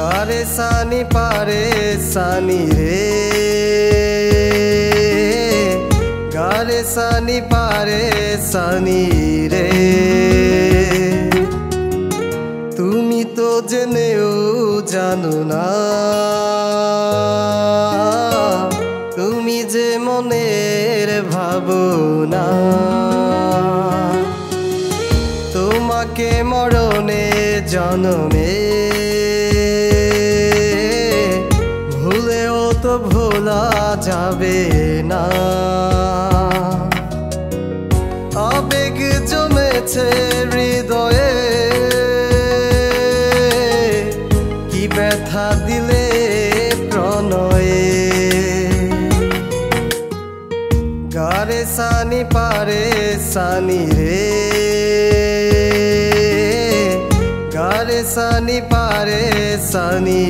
গারে সানি পারে সানি রে, গারে সানি পারে সানি রে। তুমি তো জেনেও জানো না, তুমি যে মনের ভাবনা। তোমাকে মরণে জন্মে ভুলেও তো ভোলা যাবে না। আবেগ জমেছে হৃদয়ে, কি ব্যথা দিলে প্রণয়ে। গারে সানি পারে সানি রে, গারে সানি পারে সানি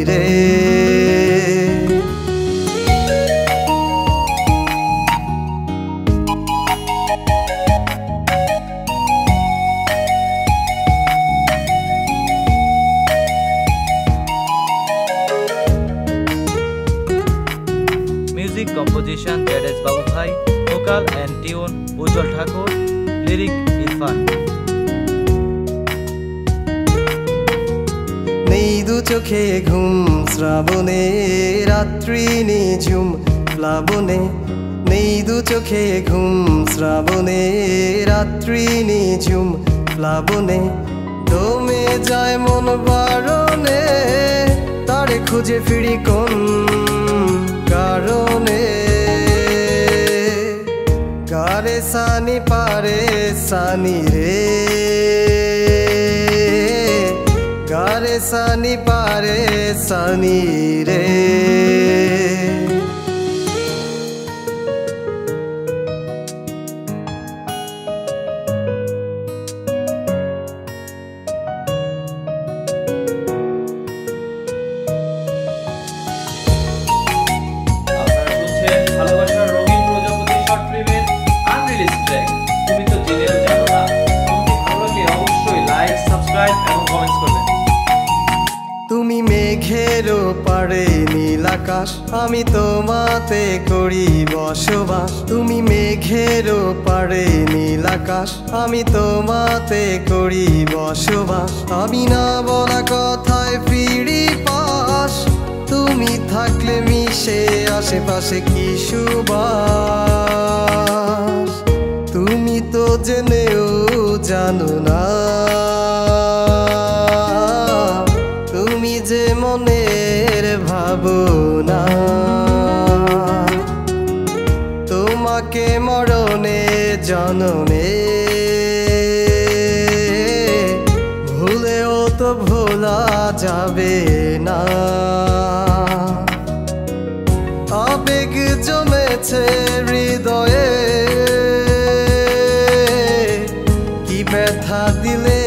রে। Music composition Jadesh Babu Bhai, vocal and tune Ujjwal Thakur, lyric Irfan। নেই দু চোখে ঘুম শ্রাবণে রাত্রি নিঝুম প্লাবনে, নেই দু চোখে ঘুম শ্রাবণে রাত্রি নিঝুম প্লাবনে। দমে যায় মন বারণে, তারে খুঁজে ফিরি কোন কারণে। গারে সানি পারে সানি রে, গারে সানি পারে সানি রে। তুমি মেঘের পারে নীল আকাশ, আমি তোমাতে করি বসবাস। তুমি মেঘের পারে নীল আকাশ, আমি তোমাতে করি বসবাস। আমি না বলা কথায় ফিরি পাশ, তুমি থাকলে মিশে আশেপাশে কি সুবাস। তুমি তো জেনেও জানো না, তুমি যে মনের ভাবনা। তোমাকে মরণে জন্মে ভুলেও তো ভোলা যাবে না। আবেগ জমেছে হৃদয়ে, কি ব্যথা দিলে